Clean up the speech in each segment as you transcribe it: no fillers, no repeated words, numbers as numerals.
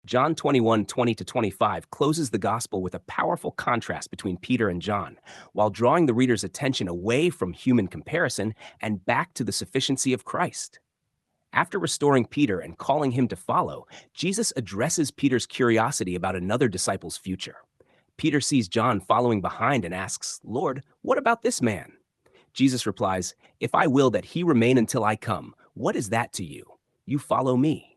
John 21:20-25 closes the gospel with a powerful contrast between Peter and John, while drawing the reader's attention away from human comparison and back to the sufficiency of Christ. After restoring Peter and calling him to follow, Jesus addresses Peter's curiosity about another disciple's future. Peter sees John following behind and asks, "Lord, what about this man?" Jesus replies, "If I will that he remain until I come, what is that to you? You follow me."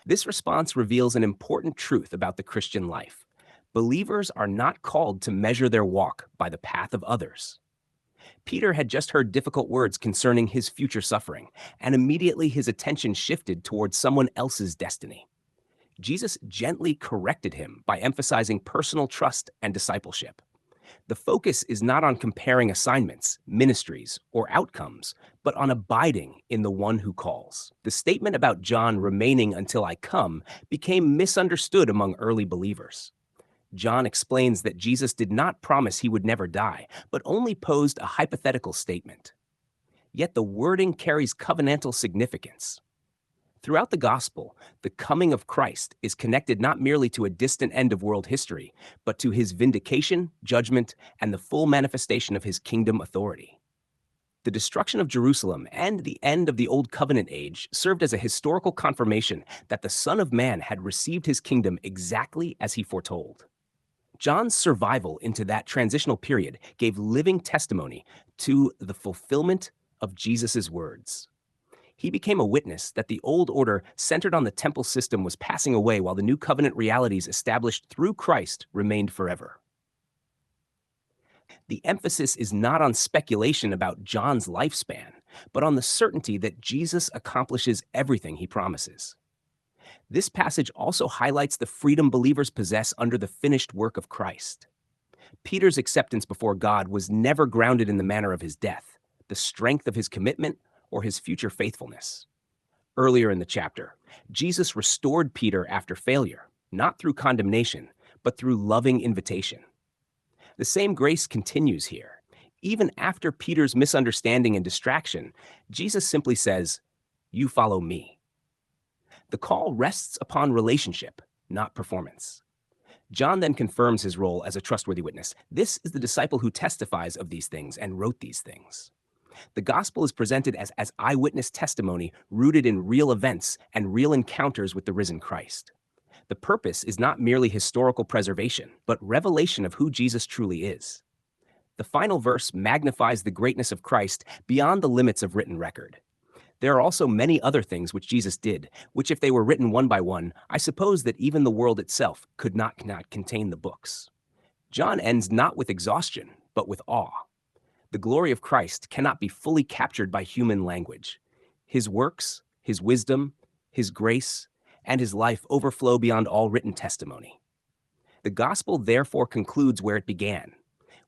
This response reveals an important truth about the Christian life. Believers are not called to measure their walk by the path of others. Peter had just heard difficult words concerning his future suffering, and immediately his attention shifted towards someone else's destiny. Jesus gently corrected him by emphasizing personal trust and discipleship. The focus is not on comparing assignments, ministries, or outcomes, but on abiding in the one who calls. The statement about John remaining until I come became misunderstood among early believers. John explains that Jesus did not promise he would never die, but only posed a hypothetical statement. Yet the wording carries covenantal significance. Throughout the gospel, the coming of Christ is connected not merely to a distant end of world history, but to his vindication, judgment, and the full manifestation of his kingdom authority. The destruction of Jerusalem and the end of the Old Covenant age served as a historical confirmation that the Son of Man had received his kingdom exactly as he foretold. John's survival into that transitional period gave living testimony to the fulfillment of Jesus' words. He became a witness that the old order centered on the temple system was passing away while the new covenant realities established through Christ remained forever. The emphasis is not on speculation about John's lifespan, but on the certainty that Jesus accomplishes everything he promises. This passage also highlights the freedom believers possess under the finished work of Christ. Peter's acceptance before God was never grounded in the manner of his death, the strength of his commitment, or his future faithfulness. Earlier in the chapter, Jesus restored Peter after failure, not through condemnation, but through loving invitation. The same grace continues here. Even after Peter's misunderstanding and distraction, Jesus simply says, "You follow me." The call rests upon relationship, not performance. John then confirms his role as a trustworthy witness. This is the disciple who testifies of these things and wrote these things. The gospel is presented as eyewitness testimony rooted in real events and real encounters with the risen Christ. The purpose is not merely historical preservation, but revelation of who Jesus truly is. The final verse magnifies the greatness of Christ beyond the limits of written record. There are also many other things which Jesus did, which if they were written one by one, I suppose that even the world itself could not contain the books. John ends not with exhaustion, but with awe. The glory of Christ cannot be fully captured by human language. His works, his wisdom, his grace, and his life overflow beyond all written testimony. The gospel therefore concludes where it began,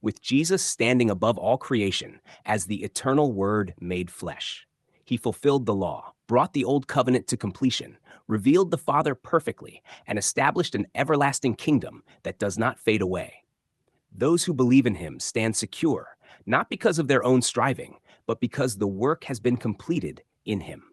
with Jesus standing above all creation as the eternal Word made flesh. He fulfilled the law, brought the old covenant to completion, revealed the Father perfectly, and established an everlasting kingdom that does not fade away. Those who believe in him stand secure, not because of their own striving, but because the work has been completed in him.